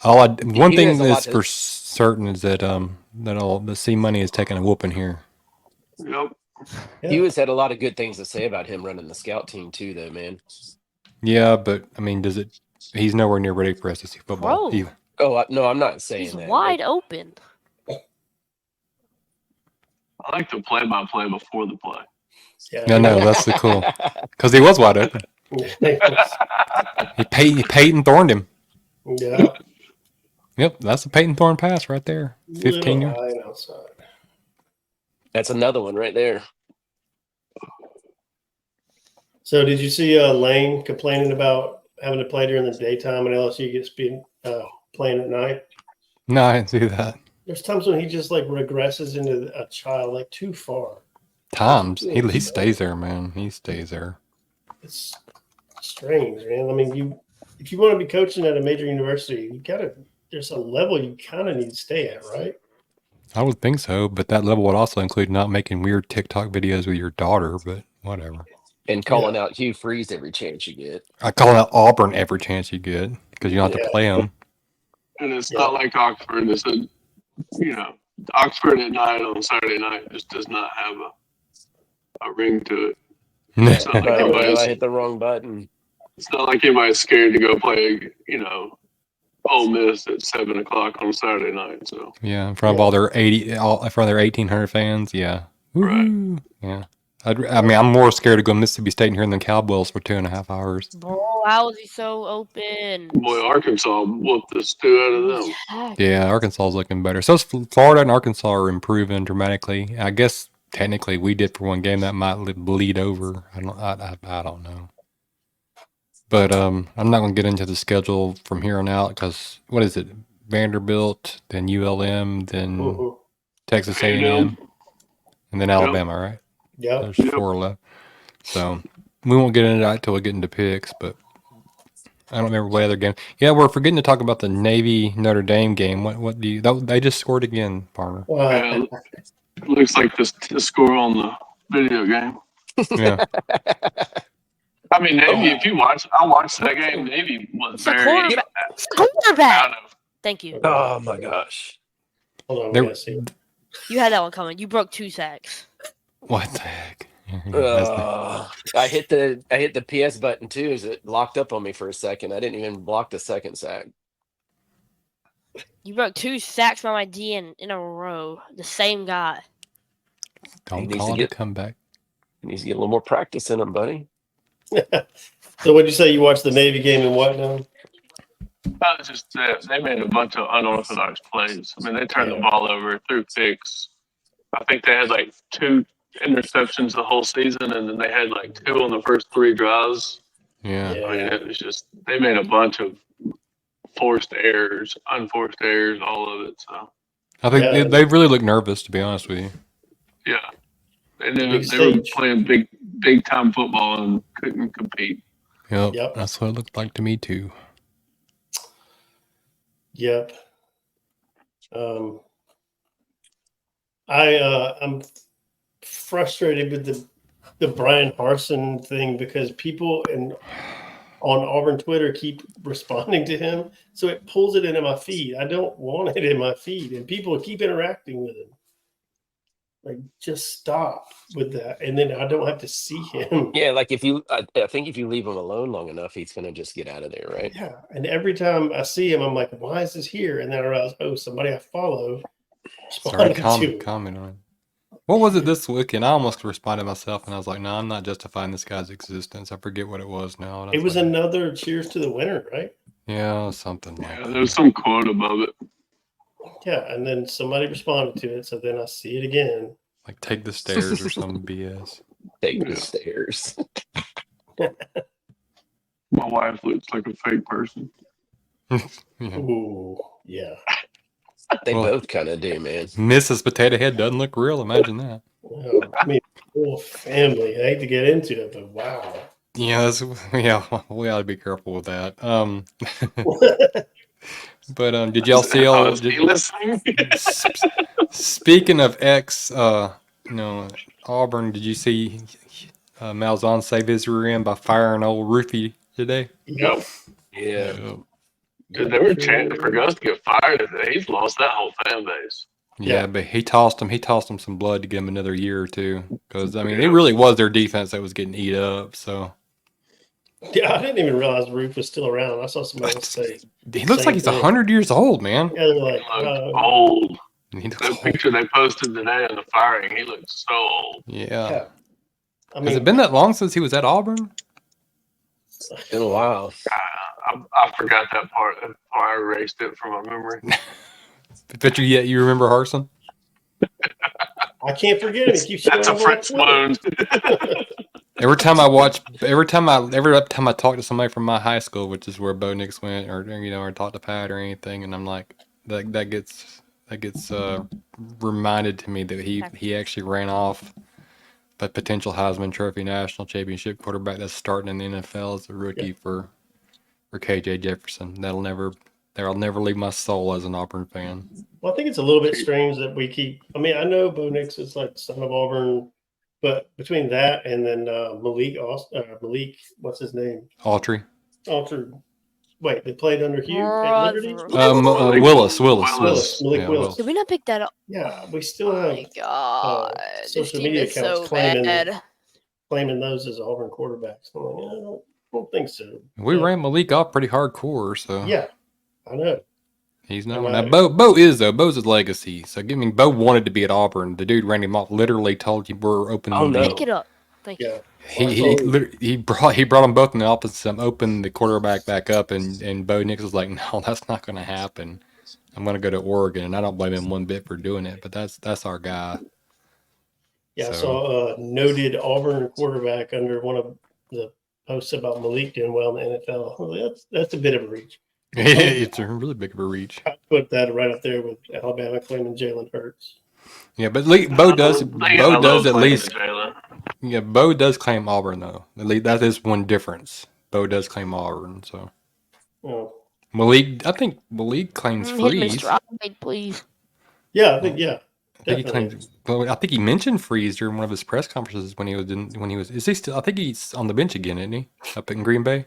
One thing that's for certain is that the C-Money is taking a whooping here. Yep. Yeah. He had a lot of good things to say about him running the scout team too, though, man. Yeah, but I mean, he's nowhere near ready for SEC football. No, I'm not saying He's that. wide open. I like the play-by-play before the play. Yeah. No, that's the cool. Because he was wide open. He Peyton Thorned him. Yeah. Yep, that's a Peyton Thorne pass right there. 15 yards. Line outside. That's another one right there. So did you see Lane complaining about having to play during the daytime and LSU gets playing at night? No, I didn't see that. There's times when he just regresses into a child too far. Times. He stays there, man. He stays there. It's strange, man. I mean, if you want to be coaching at a major university, there's a level you kind of need to stay at, right? I would think so, but that level would also include not making weird TikTok videos with your daughter, but whatever. And calling out Hugh Freeze every chance you get. I call out Auburn every chance you get because you don't have to play them. And it's not like Oxford. It's Oxford at night on Saturday night just does not have a ring to it. It's not like I hit the wrong button. It's not like anybody's scared to go play, Ole Miss at 7:00 on Saturday night. So yeah, in front of all their 1,800 fans. Yeah, right. Yeah, I'm more scared of going to Mississippi State and hearing the Cowboys for 2.5 hours. Bro, how is he so open? Boy, Arkansas whooped the stew out of them. Heck. Yeah, Arkansas is looking better. So Florida and Arkansas are improving dramatically. I guess technically we did for one game that might bleed over. I don't know. But I'm not going to get into the schedule from here on out because what is it? Vanderbilt, then ULM, then Texas A&M, and then Alabama, right? Yeah. There's 4 left. So we won't get into that until we get into picks, but I don't remember what other game. Yeah, we're forgetting to talk about the Navy Notre Dame game. What do you? They just scored again, Farmer. Yeah, it looks like the score on the video game. Yeah. I mean, Navy. If you watch, I watched that game. Navy was It's a very quarterback. out of. Thank you. Oh my gosh. Hold on, There- we gotta see. You had that one coming. You broke 2 sacks. What the heck? I hit the PS button too as it locked up on me for a second. I didn't even block the second sack. You broke 2 sacks by my D in a row. The same guy. Don't needs call to it get- a comeback. He needs to get a little more practice in him, buddy. So what'd you say? You watched the Navy game and what now? It's just they made a bunch of unorthodox plays. I mean, they turned the ball over, threw picks. I think they had like 2 interceptions the whole season, and then they had like 2 on the first 3 drives. Yeah. I mean, it was just they made a bunch of forced errors, unforced errors, all of it. So I think they really look nervous, to be honest with you. yeah, and then Big they were stage. playing big time football and couldn't compete. Yep. That's what it looked like to me too. Yep. I'm frustrated with the Brian Harsin thing because people on Auburn Twitter keep responding to him, so it pulls it into my feed. I don't want it in my feed, and people keep interacting with him. Like, just stop with that, and then I don't have to see him. Yeah, like I think if you leave him alone long enough, he's gonna just get out of there, right? Yeah, and every time I see him, I'm like, "Why is this here?" And then I realize, oh, somebody I follow Sorry, responded to. comment on it. What was it this weekend? I almost responded myself, and I was like, "No, I'm not justifying this guy's existence." I forget what it was now. It was another cheers to the winner, right? Yeah, something like Yeah, that. there's some quote above it. Yeah, and then somebody responded to it, so then I see it again. Like take the stairs or some BS. Take the stairs. My wife looks like a fake person. Yeah. Ooh, yeah. They Well- both kind of do, man. Mrs. Potato Head doesn't look real. Imagine that. Well, I mean, whole family. I hate to get into it, but wow. Yeah, we ought to be careful with that. But did y'all see all? Is he listening? Speaking of Auburn, did you see Malzahn save his rear end by firing old Ruthie today? Yep. Yeah. Dude, they were chanting for Gus to get fired. He's lost that whole fan base. Yeah, but he tossed him some blood to give him another year or two. Because, I mean, it really was their defense that was getting eat up. So Yeah, I didn't even realize Ruth was still around. I saw somebody else say. he looks Same like he's thing. 100 years old, man. Yeah, they're like, He looked old. He looks That old. picture they posted today of the firing, he looks so old. Yeah. yeah. I Has mean, it been that long since he was at Auburn? It's been a while. I forgot that part. I erased it from my memory. Bet you remember Harson? I can't forget him. He keeps That's a showing up on Fritz Twitter. wound. Every time I talk to somebody from my high school, which is where Bo Nix went, or talk to Pat or anything, and I'm like, that gets reminded to me that he actually ran off a potential Heisman Trophy national championship quarterback that's starting in the NFL as a rookie for KJ Jefferson. That'll never leave my soul as an Auburn fan. Well, I think it's a little bit strange that we keep. I mean, I know Bo Nix is like son of Auburn, but between that and then Malik, what's his name? Autry. Alter. Wait, they played under Hugh at Liberty. Willis. Malik Yeah, Willis. Did we not pick that up? Yeah, we still Oh have my god. This social team media is so accounts claiming- bad. claiming those as Auburn quarterbacks. I'm like, I don't think so. We But, ran Malik off pretty hardcore, so Yeah, I know. he's not. And, Now Bo is though. Bo's his legacy. So Bo wanted to be at Auburn. The dude ran him off. Literally told you we're opening. Oh, no. Pick it up. Thank you. Yeah. He brought them both in the opposite, opened the quarterback back up, and Bo Nix was like, no, that's not going to happen. I'm going to go to Oregon, and I don't blame him one bit for doing it, but that's our guy. Yeah, So. I saw a noted Auburn quarterback under one of the posts about Malik doing well in the NFL. Well, that's a bit of a reach. It's a really big of a reach. I put that right up there with Alabama claiming Jalen Hurts. Yeah, but Bo does at least. Jalen. Yeah, Bo does claim Auburn though. At least that is one difference. Bo does claim Auburn, so. Oh. I think Malik claims Hit Freeze. Mr. Albright, please. Yeah, I think I think he mentioned Freeze during one of his press conferences when he was. Is he still? I think he's on the bench again, isn't he? Up in Green Bay.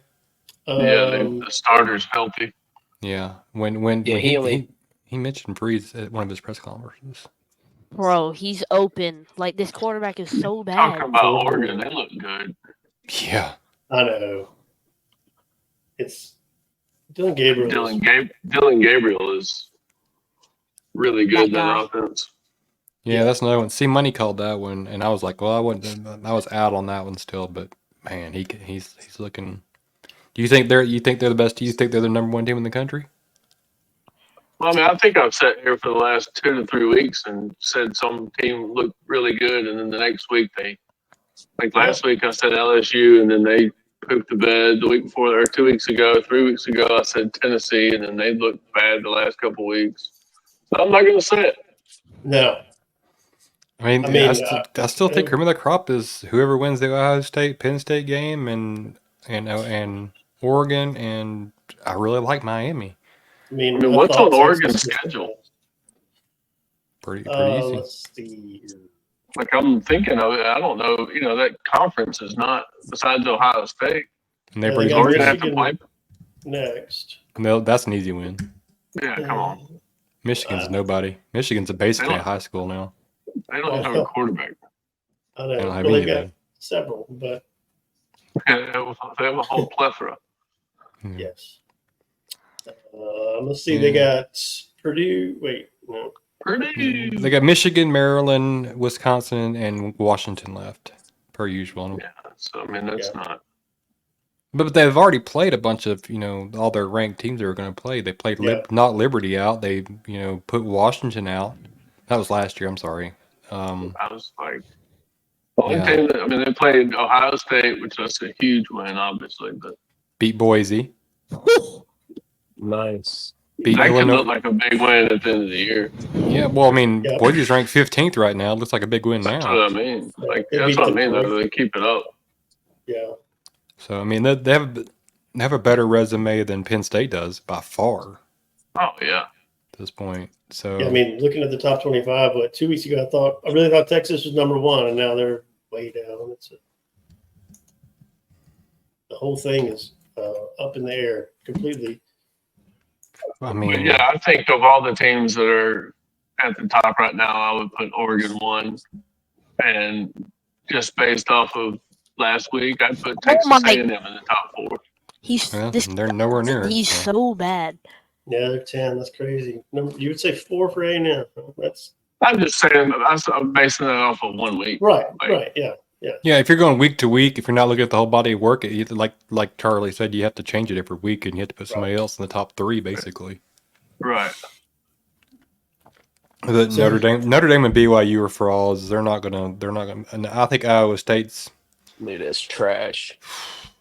The starter's healthy. Yeah, when he mentioned Freeze at one of his press conferences. Bro, he's open. Like, this quarterback is so bad. Talking about Oregon, they look good. Yeah, I know. It's Dylan Gabriel. Dylan Gabriel is really good in that offense. Yeah, that's another one. C-Money called that one, and I was like, well, I was out on that one still, but man, he's looking. Do you think they're the best? Do you think they're the number one team in the country? Well, I mean, I think I've sat here for the last 2 to 3 weeks and said some team looked really good, and then the next week last week I said LSU, and then they pooped the bed. The week before, or 2 weeks ago, 3 weeks ago, I said Tennessee, and then they looked bad the last couple of weeks. So I'm not going to say it. No. I still think cream of the crop is whoever wins the Ohio State Penn State game and Oregon, and I really like Miami. I mean what's on Oregon's schedule? Pretty easy. Let's see. Like I'm thinking of it, I don't know. That conference is not besides Ohio State. And they bring Oregon have to play next. No, that's an easy win. Yeah, come on. Michigan's nobody. Michigan's basically a high school now. They don't have a quarterback. I know. They don't have Well, they anybody. got several, but They have a whole plethora. yes. Let's see. They got Purdue. Wait, no. Purdue. They got Michigan, Maryland, Wisconsin, and Washington left, per usual. Yeah, so I mean that's not. But they've already played a bunch of all their ranked teams they were going to play. They played not Liberty out. They put Washington out. That was last year. I'm sorry. I was like, the only team that, they played Ohio State, which was a huge win, obviously, but beat Boise. Nice. Beat that could Illinois. look like a big win at the end of the year. Yeah, well, Boise's ranked 15th right now. It looks like a big win That's now. what I mean. That's what I mean. They keep it up. Yeah. So they have a better resume than Penn State does by far. Oh yeah. At this point, so Yeah, looking at the top 25, 2 weeks ago, I really thought Texas was number one, and now they're way down. The whole thing is up in the air completely. I think of all the teams that are at the top right now, I would put Oregon 1, and just based off of last week, I'd put Texas A&M in the top 4. they're nowhere near it. He's so bad. Yeah, they're 10. That's crazy. You would say 4 for A&M. I'm just saying, I'm basing that off of 1 week. Right, yeah. Yeah, if you're going week to week, if you're not looking at the whole body of work, like Charlie said, you have to change it every week, and you have to put somebody else in the top 3, basically. Right. Notre Dame and BYU are frauds. They're not gonna. And I think Iowa State's. Dude, it's trash.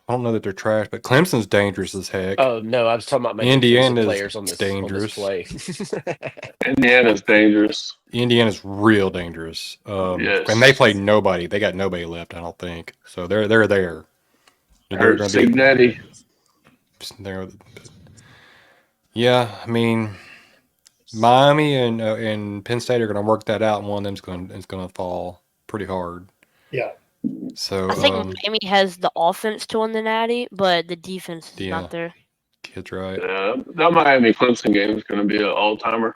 I don't know that they're trash, but Clemson's dangerous as heck. Oh no, I was talking about Indiana's players on this dangerous. play. Indiana's dangerous. Indiana's real dangerous. Yes. And they play nobody. They got nobody left, I don't think. So they're there. Hurt Signetti. Yeah, Miami and Penn State are going to work that out, and one of them's going to fall pretty hard. Yeah. So I think Miami has the offense to win the Natty, but the defense is not there. Kid's right. Yeah, that Miami Clemson game is going to be an all-timer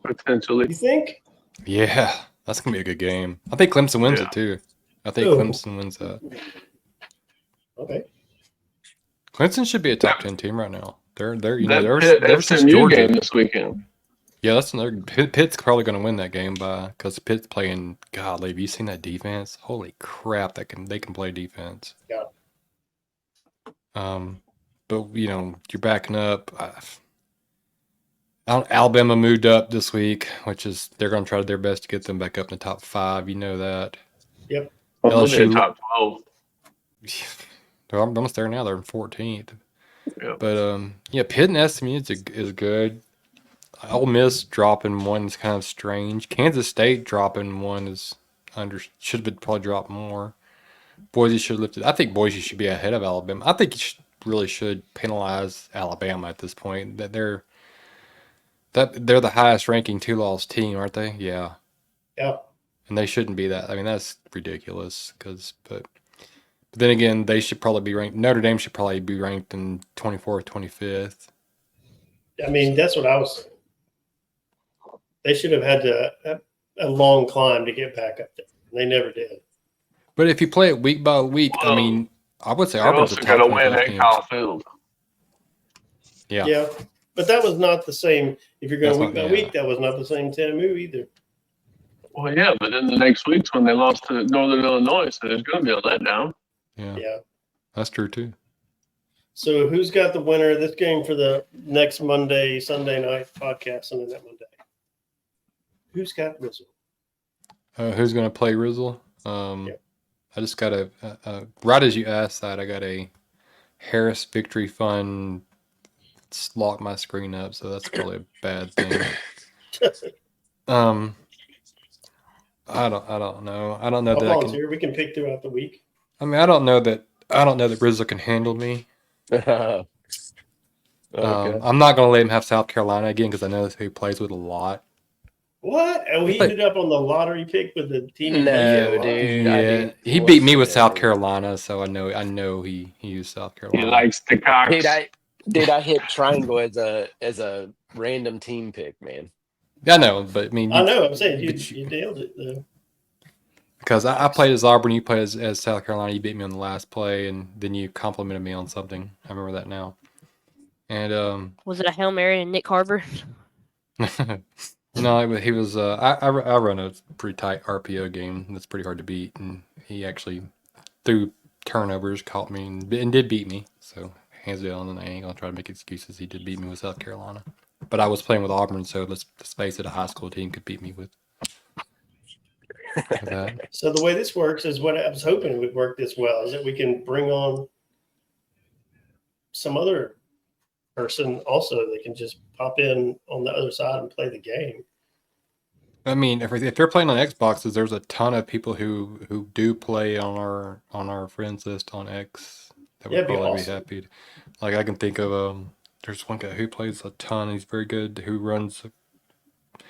potentially. You think? Yeah, that's going to be a good game. I think Clemson wins it too. I think Clemson wins that. Okay. Clemson should be a top 10 team right now. They're that SMU Georgia game this weekend. Yeah, that's another. Pitt's probably going to win that game because Pitt's playing. Golly, have you seen that defense? Holy crap! They can play defense. Yeah. But you're backing up. Alabama moved up this week, which is they're going to try their best to get them back up in the top 5. You know that. Yep. LSU top 12. They're almost there now. They're in 14th. Yep. But Pitt and SMU is good. Ole Miss dropping one is kind of strange. Kansas State dropping one should have been probably dropped more. Boise should have lifted. I think Boise should be ahead of Alabama. I think you really should penalize Alabama at this point. That they're the highest ranking 2-loss team, aren't they? Yeah. Yeah. And they shouldn't be that. I mean, that's ridiculous. But then again, they should probably be ranked. Notre Dame should probably be ranked in 24th, 25th. I mean, that's what I was saying. They should have had a long climb to get back up there. They never did. But if you play it week by week, I mean, I would say Auburn's a top 25 got to win at team. Kyle Field. Yeah. Yeah. But that was not the same. If you're going That's week by not- week, that was not the same TAMU either. Well, yeah, but then the next week's when they lost to Northern Illinois, so there's going to be a letdown. Yeah. That's true too. So who's got the winner of this game for the next Sunday night podcast on that Monday? Who's got Rizzle? Who's going to play Rizzle? I just got right as you asked that, I got a Harris Victory Fund. It's locked my screen up, so that's probably a bad thing. I don't know. I don't know I'll that I can. volunteer. We can pick throughout the week. I mean, I don't know that Rizzle can handle me. Okay. I'm not going to let him have South Carolina again because I know that's who he plays with a lot. What? And we ended up on the lottery pick with the team. No, dude. Yeah, he beat me with South Carolina, so I know he used South He Carolina. likes the Cox. Dude, I hit triangle as a random team pick, man. I know, but I mean, I know. I'm saying you nailed it though. because I played as Auburn, you played as South Carolina. You beat me on the last play, and then you complimented me on something. I remember that now. And Was it a Hail Mary and Nick Harbor? no, he was. I run a pretty tight RPO game that's pretty hard to beat, and he actually threw turnovers, caught me, and did beat me. So hands down, and I ain't gonna try to make excuses. He did beat me with South Carolina, but I was playing with Auburn, so let's face it, a high school team could beat me with. That. So the way this works is what I was hoping it would work this well is that we can bring on some other person also that can just pop in on the other side and play the game. I mean, if they're playing on Xboxes, there's a ton of people who do play on our friends list on X that would probably be happy. Like I can think of there's one guy who plays a ton. He's very good. Who runs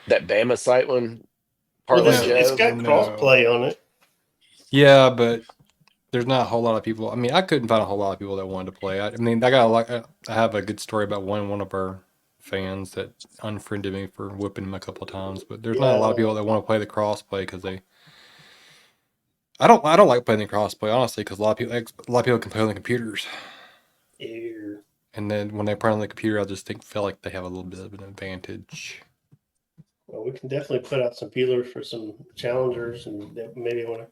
That Bama site one. Well, Parlay Joe. it's got cross play on it. Yeah, but there's not a whole lot of people. I mean, I couldn't find a whole lot of people that wanted to play. I mean, I have a good story about one of our fans that unfriended me for whipping him a couple of times. But there's not a lot of people that want to play the cross play because I don't like playing the cross play honestly because a lot of people can play on the computers. Ew. And then when they play on the computer, I just feel like they have a little bit of an advantage. Well, we can definitely put out some feelers for some challengers and that maybe want to.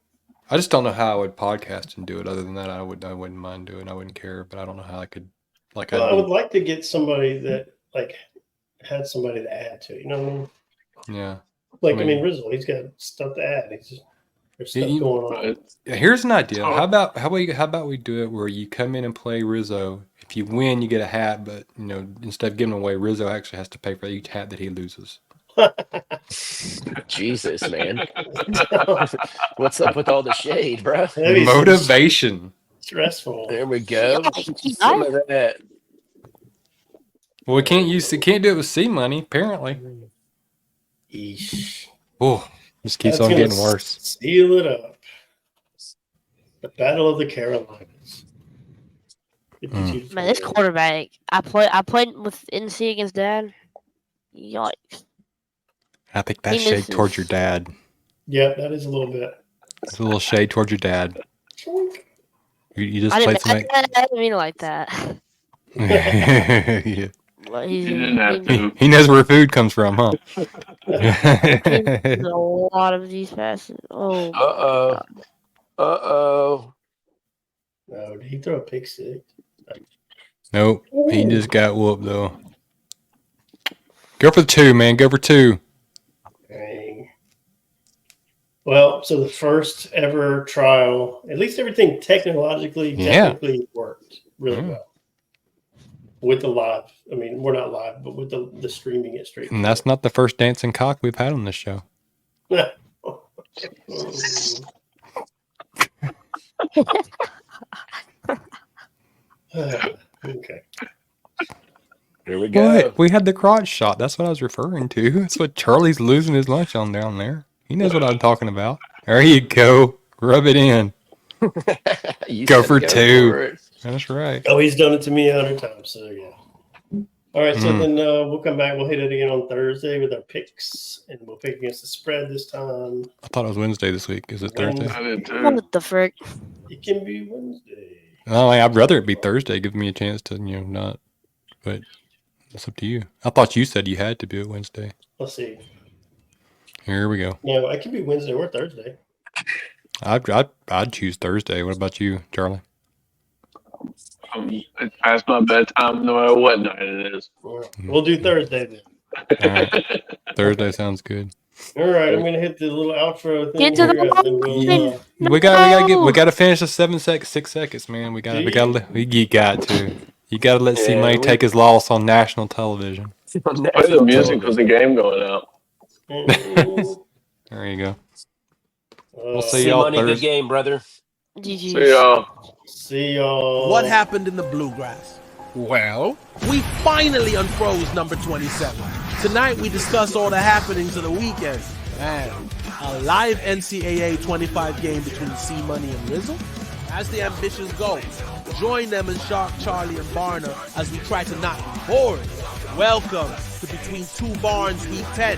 I just don't know how I would podcast and do it. Other than that, I wouldn't mind doing. I wouldn't care, but I don't know how I could. Like, Well, I would like to get somebody that had somebody to add to. You know what I mean? Yeah. I mean Rizzle, he's got stuff to add. There's stuff going on. Here's an idea. How about we do it where you come in and play Rizzo. If you win, you get a hat, but instead of giving away, Rizzo actually has to pay for each hat that he loses. Jesus, man. What's up with all the shade, bro? Motivation. Stressful. There we go. Yeah, Some of that. Well, we can't do it with C-Money, apparently. Eesh. Oh, just keeps That's on gonna getting worse. Seal it up. The Battle of the Carolinas. Man, this quarterback. I played with NC against Dad. Yikes. I think that's shade towards your dad. Yeah, that is a little bit. It's a little shade towards your dad. You just I played didn't mean it like that. yeah. Like, He didn't have to. He knows where food comes from, huh? a lot of these passes. Oh, my Uh-oh. God. Uh-oh. No, did he throw a pick six? Nope. He just got whooped, though. Go for 2, man. Go for 2. Dang. Well, so the first ever trial, at least everything technically worked really well. With the live, I mean, we're not live, but with the streaming it straight. And that's not the first dancing cock we've had on this show. Okay. Here we go. What? We had the crotch shot. That's what I was referring to. That's what Charlie's losing his lunch on down there. He knows what I'm talking about. There you go. Rub it in. Go for 2. That's right. Oh, he's done it to me 100 times. So yeah. All right, so then we'll come back. We'll hit it again on Thursday with our picks, and we'll pick against the spread this time. I thought it was Wednesday this week. Is it Thursday? I did too. What the frick? It can be Wednesday. Oh, I'd rather it be Thursday. Give me a chance to, not. But it's up to you. I thought you said you had to do it Wednesday. Let's see. Here we go. No, it can be Wednesday or Thursday. I'd choose Thursday. What about you, Charlie? It's past my bedtime, no matter what night it is. We'll do Thursday then. All right. Thursday sounds good. All right, I'm gonna hit the little outro thing. Get to the here, and then we'll, We gotta finish the 6 seconds, man. You got to let C-Money take his loss on national television. Play the music because the game going out. There you go. We'll see See y'all money, good Thursday. game, brother. GG. See y'all. See y'all. What happened in the Bluegrass? Well, we finally unfroze number 27. Tonight we discuss all the happenings of the weekend. And a live NCAA 25 game between C-Money and Rizzle. As the ambitions go, join them and Shark, Charlie, and Barner as we try to not be bored. Welcome to Between Two Barns Week 10.